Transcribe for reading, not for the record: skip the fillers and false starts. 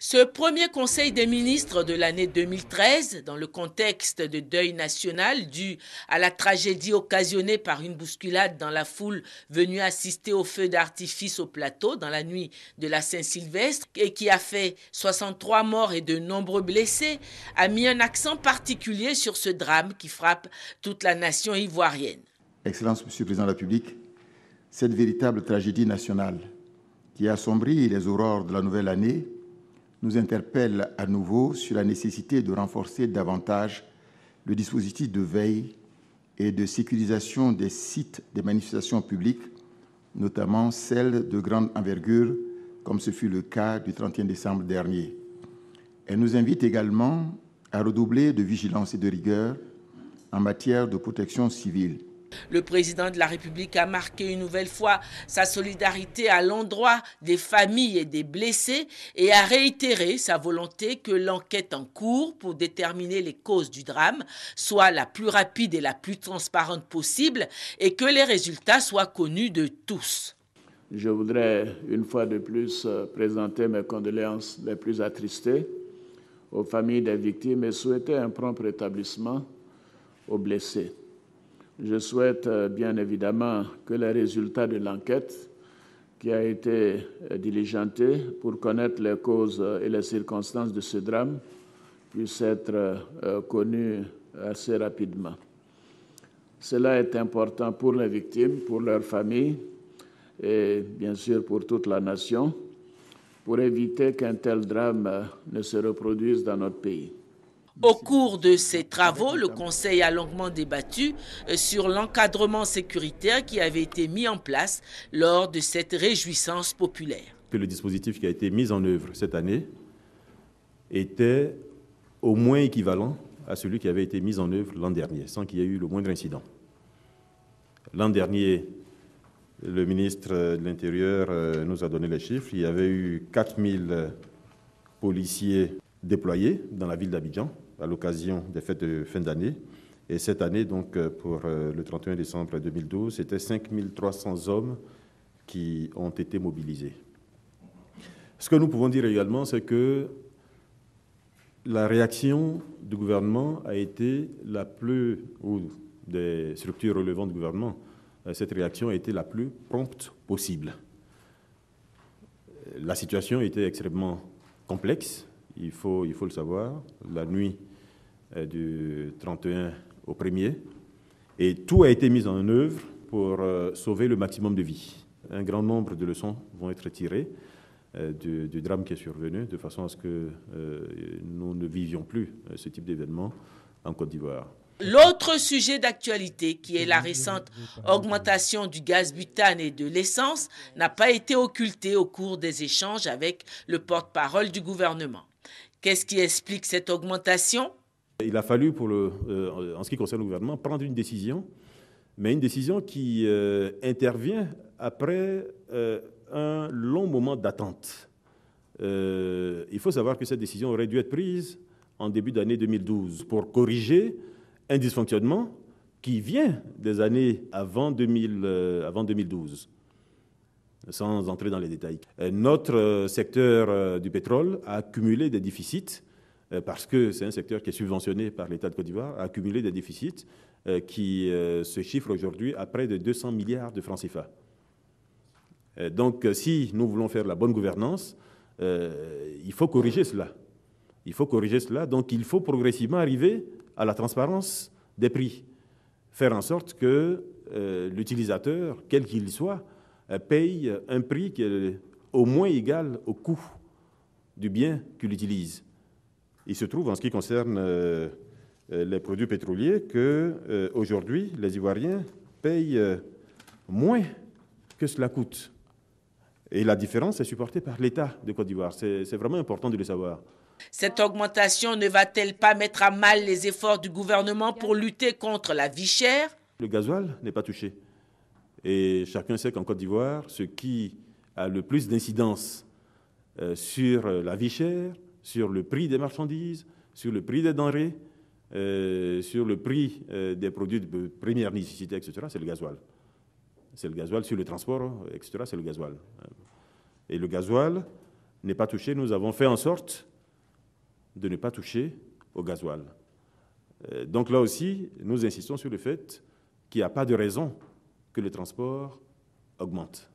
Ce premier Conseil des ministres de l'année 2013, dans le contexte de deuil national dû à la tragédie occasionnée par une bousculade dans la foule venue assister au feu d'artifice au plateau dans la nuit de la Saint-Sylvestre et qui a fait 63 morts et de nombreux blessés, a mis un accent particulier sur ce drame qui frappe toute la nation ivoirienne. Excellence, Monsieur le Président de la République, cette véritable tragédie nationale qui assombrit les aurores de la nouvelle année nous interpelle à nouveau sur la nécessité de renforcer davantage le dispositif de veille et de sécurisation des sites des manifestations publiques, notamment celles de grande envergure, comme ce fut le cas du 31 décembre dernier. Elle nous invite également à redoubler de vigilance et de rigueur en matière de protection civile. Le président de la République a marqué une nouvelle fois sa solidarité à l'endroit des familles et des blessés et a réitéré sa volonté que l'enquête en cours pour déterminer les causes du drame soit la plus rapide et la plus transparente possible et que les résultats soient connus de tous. Je voudrais une fois de plus présenter mes condoléances les plus attristées aux familles des victimes et souhaiter un prompt rétablissement aux blessés. Je souhaite bien évidemment que les résultats de l'enquête qui a été diligentée pour connaître les causes et les circonstances de ce drame puissent être connus assez rapidement. Cela est important pour les victimes, pour leurs familles et bien sûr pour toute la nation, pour éviter qu'un tel drame ne se reproduise dans notre pays. Au cours de ces travaux, le Conseil a longuement débattu sur l'encadrement sécuritaire qui avait été mis en place lors de cette réjouissance populaire. Que le dispositif qui a été mis en œuvre cette année était au moins équivalent à celui qui avait été mis en œuvre l'an dernier, sans qu'il y ait eu le moindre incident. L'an dernier, le ministre de l'Intérieur nous a donné les chiffres. Il y avait eu 4000 policiers déployés dans la ville d'Abidjan à l'occasion des fêtes de fin d'année. Et cette année, donc, pour le 31 décembre 2012, c'était 5300 hommes qui ont été mobilisés. Ce que nous pouvons dire également, c'est que la réaction du gouvernement a été la plus, ou des structures relevantes du gouvernement, cette réaction a été la plus prompte possible. La situation était extrêmement complexe. Il faut le savoir, la nuit du 31 au 1er, et tout a été mis en œuvre pour sauver le maximum de vies. Un grand nombre de leçons vont être tirées du drame qui est survenu, de façon à ce que nous ne vivions plus ce type d'événement en Côte d'Ivoire. L'autre sujet d'actualité, qui est la récente augmentation du gaz butane et de l'essence, n'a pas été occulté au cours des échanges avec le porte-parole du gouvernement. Qu'est-ce qui explique cette augmentation ? Il a fallu, en ce qui concerne le gouvernement, prendre une décision, mais une décision qui intervient après un long moment d'attente. Il faut savoir que cette décision aurait dû être prise en début d'année 2012 pour corriger un dysfonctionnement qui vient des années avant 2012. Sans entrer dans les détails. Notre secteur du pétrole a accumulé des déficits, parce que c'est un secteur qui est subventionné par l'État de Côte d'Ivoire, a accumulé des déficits qui se chiffrent aujourd'hui à près de 200 milliards de francs CFA. Donc, si nous voulons faire la bonne gouvernance, il faut corriger cela. Il faut corriger cela, donc il faut progressivement arriver à la transparence des prix. Faire en sorte que l'utilisateur, quel qu'il soit, paye un prix qui est au moins égal au coût du bien qu'il utilise. Il se trouve, en ce qui concerne les produits pétroliers, qu'aujourd'hui, les Ivoiriens payent moins que cela coûte. Et la différence est supportée par l'État de Côte d'Ivoire. C'est vraiment important de le savoir. Cette augmentation ne va-t-elle pas mettre à mal les efforts du gouvernement pour lutter contre la vie chère ? Le gasoil n'est pas touché. Et chacun sait qu'en Côte d'Ivoire, ce qui a le plus d'incidence sur la vie chère, sur le prix des marchandises, sur le prix des denrées, sur le prix des produits de première nécessité, etc., c'est le gasoil. C'est le gasoil sur le transport, etc., c'est le gasoil. Et le gasoil n'est pas touché. Nous avons fait en sorte de ne pas toucher au gasoil. Donc là aussi, nous insistons sur le fait qu'il n'y a pas de raison que le transport augmente.